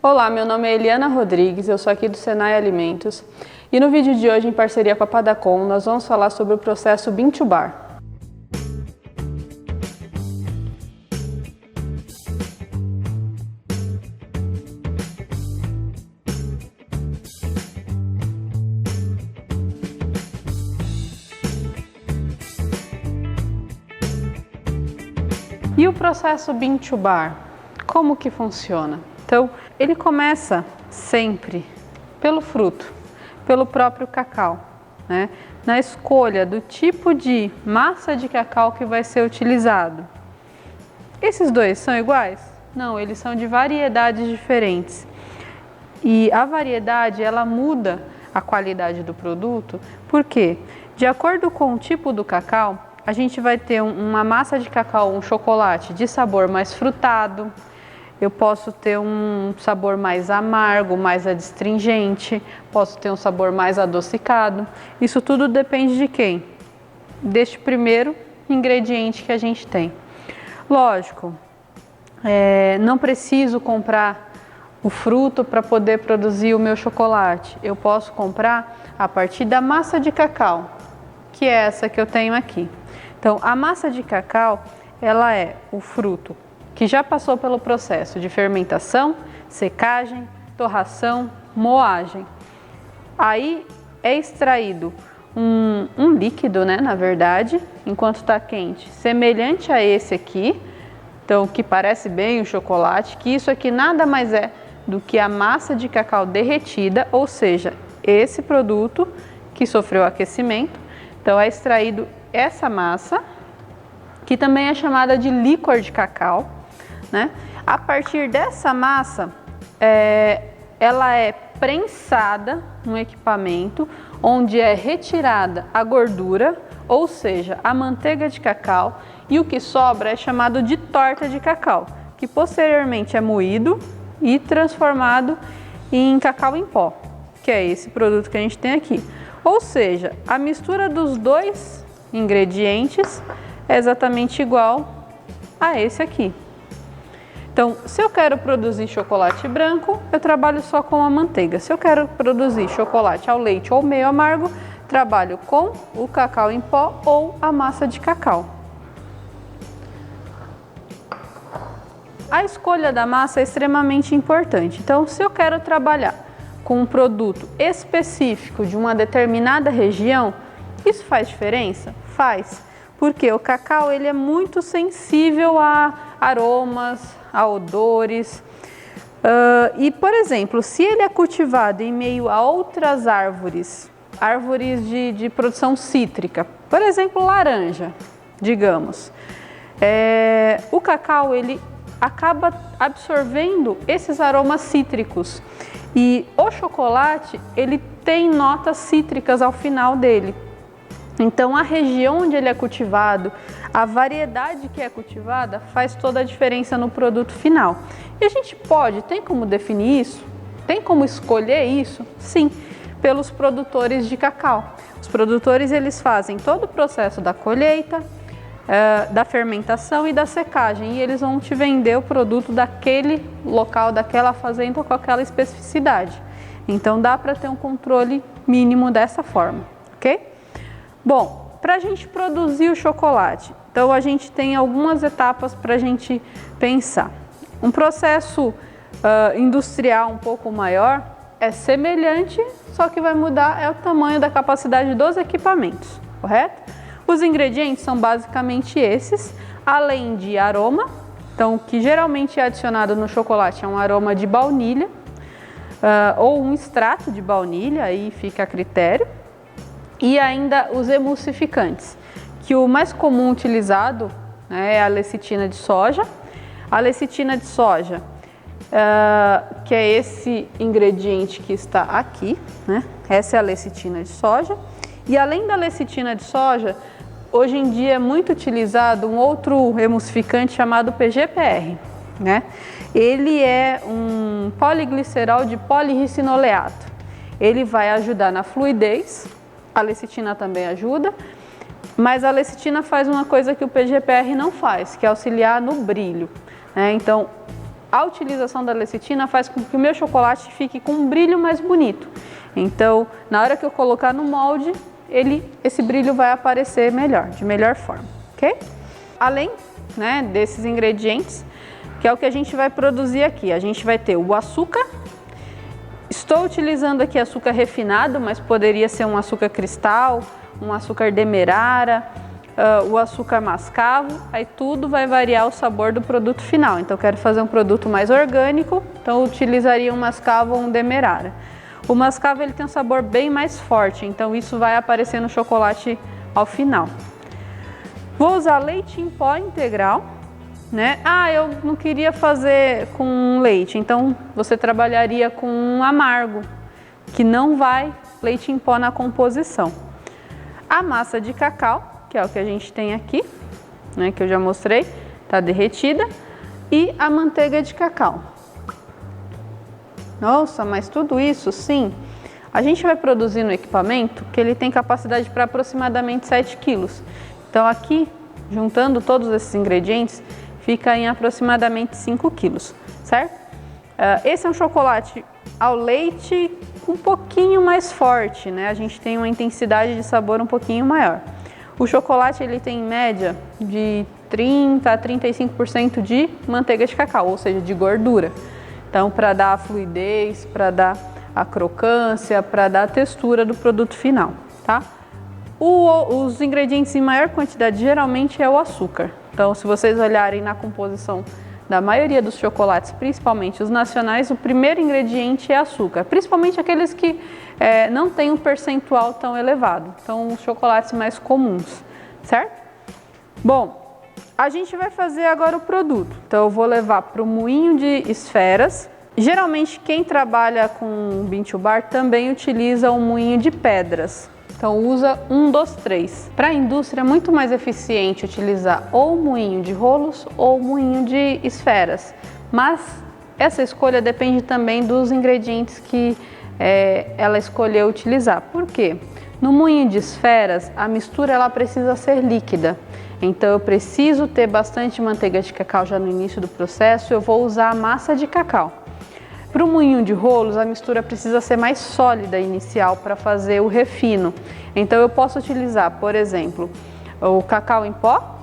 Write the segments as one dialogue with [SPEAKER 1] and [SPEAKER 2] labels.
[SPEAKER 1] Olá, meu nome é Eliana Rodrigues, eu sou aqui do Senai Alimentos e no vídeo de hoje, em parceria com a Padacom, nós vamos falar sobre o processo Bean to Bar. E o processo Bean to Bar, como que funciona? Então, ele começa sempre pelo fruto, pelo próprio cacau, né? Na escolha do tipo de massa de cacau que vai ser utilizado. Esses dois são iguais? Não, eles são de variedades diferentes. E a variedade, ela muda a qualidade do produto, porque de acordo com o tipo do cacau, a gente vai ter uma massa de cacau, um chocolate de sabor mais frutado. Eu posso ter um sabor mais amargo, mais adstringente, posso ter um sabor mais adocicado. Isso tudo depende de quem? Deste primeiro ingrediente que a gente tem. Lógico, não preciso comprar o fruto para poder produzir o meu chocolate. Eu posso comprar a partir da massa de cacau, que é essa que eu tenho aqui. Então, a massa de cacau, ela é o fruto que já passou pelo processo de fermentação, secagem, torração, moagem. Aí é extraído um líquido, né, na verdade, enquanto está quente, semelhante a esse aqui, então que parece bem o chocolate, que isso aqui nada mais é do que a massa de cacau derretida, ou seja, esse produto que sofreu aquecimento. Então é extraído essa massa, que também é chamada de licor de cacau, né? A partir dessa massa, ela é prensada no equipamento, onde é retirada a gordura, ou seja, a manteiga de cacau, e o que sobra é chamado de torta de cacau, que posteriormente é moído e transformado em cacau em pó, que é esse produto que a gente tem aqui. Ou seja, a mistura dos dois ingredientes é exatamente igual a esse aqui. Então, se eu quero produzir chocolate branco, eu trabalho só com a manteiga. Se eu quero produzir chocolate ao leite ou meio amargo, trabalho com o cacau em pó ou a massa de cacau. A escolha da massa é extremamente importante. Então, se eu quero trabalhar com um produto específico de uma determinada região, isso faz diferença? Faz, porque o cacau ele é muito sensível a aromas, a odores. E, por exemplo, se ele é cultivado em meio a outras árvores de produção cítrica, por exemplo, laranja, digamos, o cacau ele acaba absorvendo esses aromas cítricos. E o chocolate, ele tem notas cítricas ao final dele. Então, a região onde ele é cultivado, a variedade que é cultivada, faz toda a diferença no produto final. E a gente tem como definir isso? Tem como escolher isso? Sim, pelos produtores de cacau. Os produtores, eles fazem todo o processo da colheita, da fermentação e da secagem, e eles vão te vender o produto daquele local, daquela fazenda com aquela especificidade. Então dá para ter um controle mínimo dessa forma, ok? Bom, para a gente produzir o chocolate, então a gente tem algumas etapas para a gente pensar. Um processo industrial um pouco maior é semelhante, só que vai mudar é o tamanho da capacidade dos equipamentos, correto? Os ingredientes são basicamente esses, além de aroma. Então, o que geralmente é adicionado no chocolate é um aroma de baunilha ou um extrato de baunilha, aí fica a critério. E ainda os emulsificantes, que o mais comum utilizado, né, é a lecitina de soja. A lecitina de soja, que é esse ingrediente que está aqui, né? Essa é a lecitina de soja. E além da lecitina de soja, hoje em dia é muito utilizado um outro emulsificante chamado PGPR, né? Ele é um poliglicerol de poliricinoleato. Ele vai ajudar na fluidez, a lecitina também ajuda, mas a lecitina faz uma coisa que o PGPR não faz, que é auxiliar no brilho, né? Então, a utilização da lecitina faz com que o meu chocolate fique com um brilho mais bonito. Então, na hora que eu colocar no molde, esse brilho vai aparecer melhor, de melhor forma, ok? Além, né, desses ingredientes, que é o que a gente vai produzir aqui, a gente vai ter o açúcar. Estou utilizando aqui açúcar refinado, mas poderia ser um açúcar cristal, um açúcar demerara, o açúcar mascavo, aí tudo vai variar o sabor do produto final. Então eu quero fazer um produto mais orgânico, então eu utilizaria um mascavo ou um demerara. O mascavo ele tem um sabor bem mais forte, então isso vai aparecer no chocolate ao final. Vou usar leite em pó integral, né? Eu não queria fazer com leite, então você trabalharia com um amargo, que não vai leite em pó na composição. A massa de cacau, que é o que a gente tem aqui, né, que eu já mostrei, está derretida, e a manteiga de cacau. Nossa, mas tudo isso, sim, a gente vai produzir no equipamento que ele tem capacidade para aproximadamente 7 quilos. Então aqui, juntando todos esses ingredientes, fica em aproximadamente 5 quilos, certo? Esse é um chocolate ao leite um pouquinho mais forte, né? A gente tem uma intensidade de sabor um pouquinho maior. O chocolate ele tem em média de 30 a 35% de manteiga de cacau, ou seja, de gordura. Então, para dar a fluidez, para dar a crocância, para dar a textura do produto final, tá? Os ingredientes em maior quantidade geralmente é o açúcar. Então, se vocês olharem na composição da maioria dos chocolates, principalmente os nacionais, o primeiro ingrediente é açúcar, principalmente aqueles que não têm um percentual tão elevado, então os chocolates mais comuns, certo? Bom, a gente vai fazer agora o produto, então eu vou levar para o moinho de esferas. Geralmente quem trabalha com bean to bar também utiliza um moinho de pedras. Então usa um dos três. Para a indústria é muito mais eficiente utilizar ou moinho de rolos ou moinho de esferas. Mas essa escolha depende também dos ingredientes que ela escolheu utilizar. Por quê? No moinho de esferas a mistura ela precisa ser líquida. Então eu preciso ter bastante manteiga de cacau já no início do processo. Eu vou usar a massa de cacau. Para o moinho de rolos, a mistura precisa ser mais sólida inicial para fazer o refino. Então eu posso utilizar, por exemplo, o cacau em pó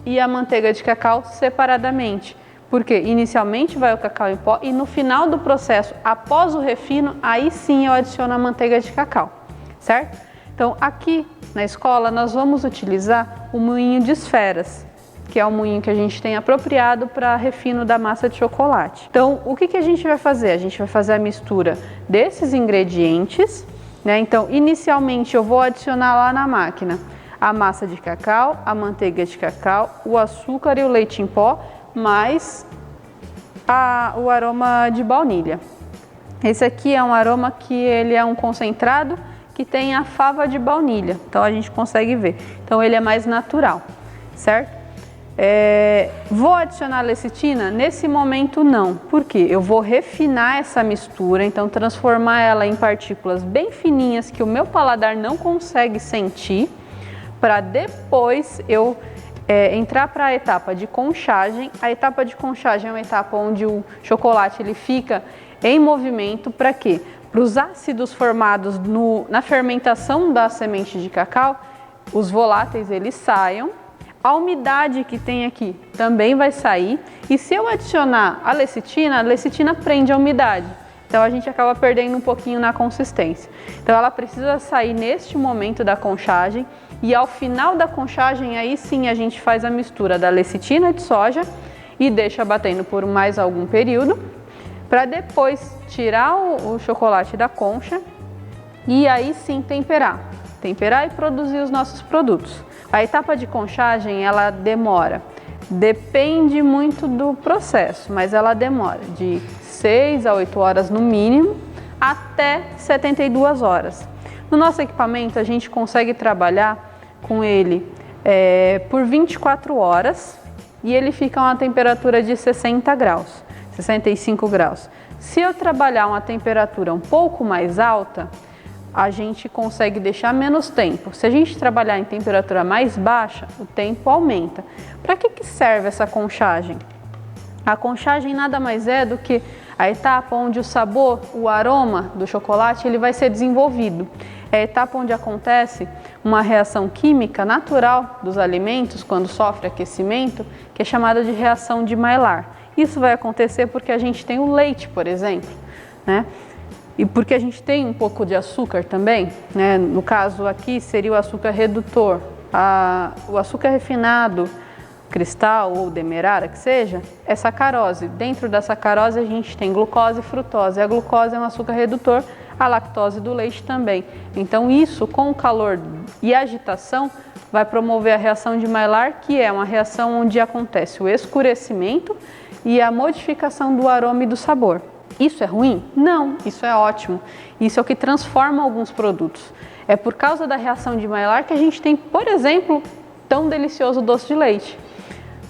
[SPEAKER 1] e a manteiga de cacau separadamente. Porque inicialmente vai o cacau em pó e no final do processo, após o refino, aí sim eu adiciono a manteiga de cacau, certo? Então aqui na escola nós vamos utilizar o moinho de esferas, que é o moinho que a gente tem apropriado para refino da massa de chocolate. Então, o que a gente vai fazer? A gente vai fazer a mistura desses ingredientes, né? Então, inicialmente eu vou adicionar lá na máquina a massa de cacau, a manteiga de cacau, o açúcar e o leite em pó, mais o aroma de baunilha. Esse aqui é um aroma que ele é um concentrado que tem a fava de baunilha, então a gente consegue ver. Então, ele é mais natural, certo? Vou adicionar lecitina? Nesse momento não, porque eu vou refinar essa mistura, então transformar ela em partículas bem fininhas que o meu paladar não consegue sentir, para depois eu entrar para a etapa de conchagem. A etapa de conchagem é uma etapa onde o chocolate ele fica em movimento. Para quê? Para os ácidos formados na fermentação da semente de cacau, os voláteis eles saiam. A umidade que tem aqui também vai sair, e se eu adicionar a lecitina prende a umidade, então a gente acaba perdendo um pouquinho na consistência. Então ela precisa sair neste momento da conchagem, e ao final da conchagem aí sim a gente faz a mistura da lecitina de soja e deixa batendo por mais algum período, para depois tirar o chocolate da concha e aí sim temperar e produzir os nossos produtos. A etapa de conchagem, ela demora, depende muito do processo, mas ela demora de 6 a 8 horas no mínimo, até 72 horas. No nosso equipamento, a gente consegue trabalhar com ele por 24 horas e ele fica a uma temperatura de 60 graus, 65 graus. Se eu trabalhar uma temperatura um pouco mais alta, a gente consegue deixar menos tempo. Se a gente trabalhar em temperatura mais baixa, o tempo aumenta. Para que serve essa conchagem? A conchagem nada mais é do que a etapa onde o sabor, o aroma do chocolate, ele vai ser desenvolvido. É a etapa onde acontece uma reação química natural dos alimentos quando sofre aquecimento, que é chamada de reação de Maillard. Isso vai acontecer porque a gente tem o leite, por exemplo, né? E porque a gente tem um pouco de açúcar também, né? No caso aqui seria o açúcar redutor, o açúcar refinado, cristal ou demerara, que seja, é sacarose. Dentro da sacarose a gente tem glucose e frutose. A glucose é um açúcar redutor, a lactose do leite também. Então isso, com o calor e agitação, vai promover a reação de Maillard, que é uma reação onde acontece o escurecimento e a modificação do aroma e do sabor. Isso é ruim? Não, isso é ótimo. Isso é o que transforma alguns produtos. É por causa da reação de Maillard que a gente tem, por exemplo, tão delicioso doce de leite.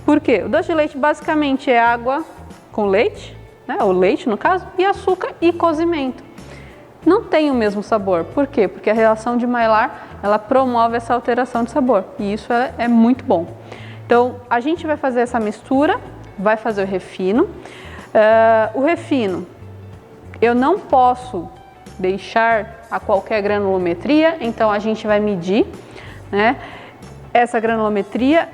[SPEAKER 1] Por quê? O doce de leite basicamente é água com leite, né? O leite no caso, e açúcar e cozimento. Não tem o mesmo sabor. Por quê? Porque a reação de Maillard, ela promove essa alteração de sabor. E isso é muito bom. Então, a gente vai fazer essa mistura, vai fazer o refino. O refino, eu não posso deixar a qualquer granulometria, então a gente vai medir, né? Essa granulometria,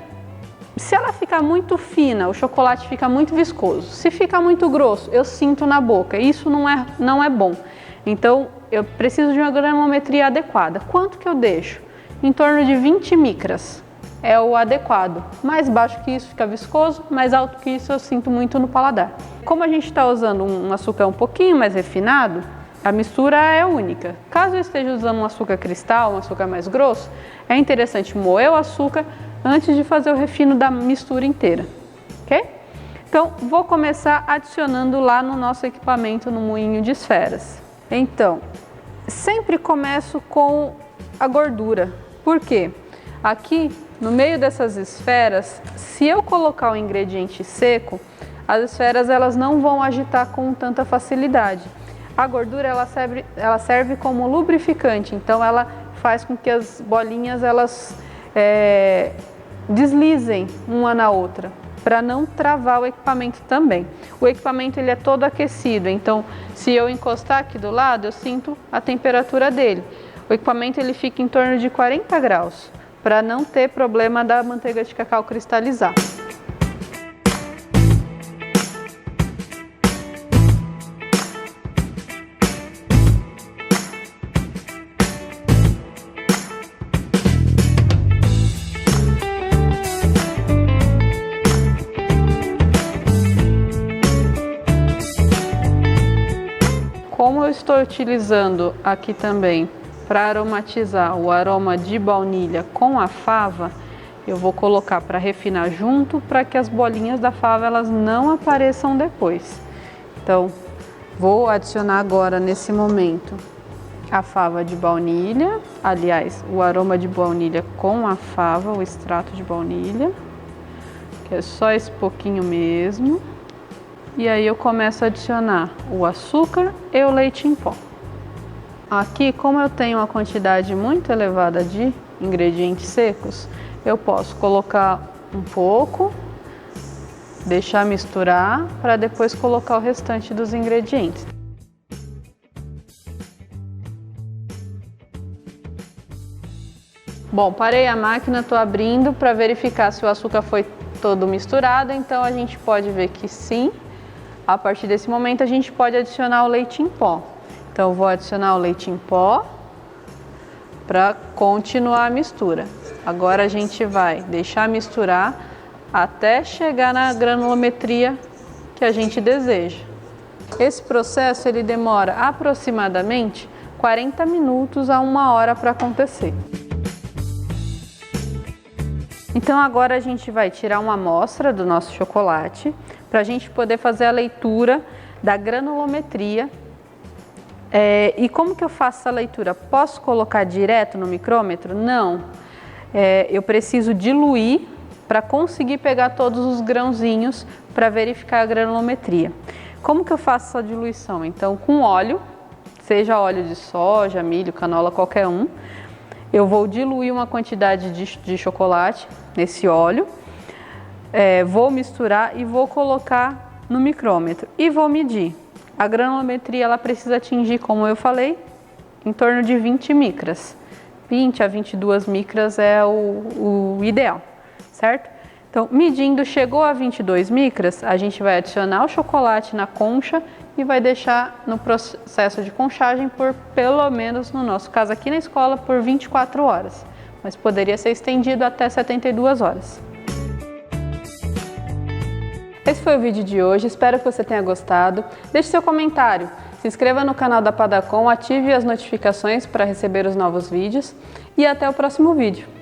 [SPEAKER 1] se ela ficar muito fina, o chocolate fica muito viscoso. Se ficar muito grosso, eu sinto na boca. Isso não é bom. Então, eu preciso de uma granulometria adequada. Quanto que eu deixo? Em torno de 20 micras. É o adequado. Mais baixo que isso fica viscoso, mais alto que isso eu sinto muito no paladar. Como a gente está usando um açúcar um pouquinho mais refinado, a mistura é única. Caso eu esteja usando um açúcar cristal, um açúcar mais grosso, é interessante moer o açúcar antes de fazer o refino da mistura inteira, ok? Então, vou começar adicionando lá no nosso equipamento no moinho de esferas. Então, sempre começo com a gordura. Por quê? Aqui, no meio dessas esferas, se eu colocar o ingrediente seco, as esferas elas não vão agitar com tanta facilidade. A gordura ela serve como lubrificante, então ela faz com que as bolinhas elas deslizem uma na outra, para não travar o equipamento também. O equipamento ele é todo aquecido, então se eu encostar aqui do lado, eu sinto a temperatura dele. O equipamento ele fica em torno de 40 graus, para não ter problema da manteiga de cacau cristalizar. Como eu estou utilizando aqui também para aromatizar o aroma de baunilha com a fava, eu vou colocar para refinar junto para que as bolinhas da fava elas não apareçam depois. Então, vou adicionar agora nesse momento a fava de baunilha, aliás, o aroma de baunilha com a fava, o extrato de baunilha, que é só esse pouquinho mesmo. E aí eu começo a adicionar o açúcar e o leite em pó. Aqui, como eu tenho uma quantidade muito elevada de ingredientes secos, eu posso colocar um pouco, deixar misturar, para depois colocar o restante dos ingredientes. Bom, parei a máquina, estou abrindo para verificar se o açúcar foi todo misturado, então a gente pode ver que sim. A partir desse momento a gente pode adicionar o leite em pó. Então eu vou adicionar o leite em pó para continuar a mistura. Agora a gente vai deixar misturar até chegar na granulometria que a gente deseja. Esse processo ele demora aproximadamente 40 minutos a 1 hora para acontecer. Então agora a gente vai tirar uma amostra do nosso chocolate para a gente poder fazer a leitura da granulometria. E como que eu faço essa leitura? Posso colocar direto no micrômetro? Não. Eu preciso diluir para conseguir pegar todos os grãozinhos para verificar a granulometria. Como que eu faço essa diluição? Então, com óleo, seja óleo de soja, milho, canola, qualquer um, eu vou diluir uma quantidade de chocolate nesse óleo, vou misturar e vou colocar no micrômetro e vou medir. A granulometria ela precisa atingir, como eu falei, em torno de 20 micras. 20 a 22 micras é o ideal, certo? Então, medindo, chegou a 22 micras, a gente vai adicionar o chocolate na concha e vai deixar no processo de conchagem por, pelo menos no nosso caso aqui na escola, por 24 horas. Mas poderia ser estendido até 72 horas. Esse foi o vídeo de hoje, espero que você tenha gostado. Deixe seu comentário, se inscreva no canal da Padacom, ative as notificações para receber os novos vídeos e até o próximo vídeo.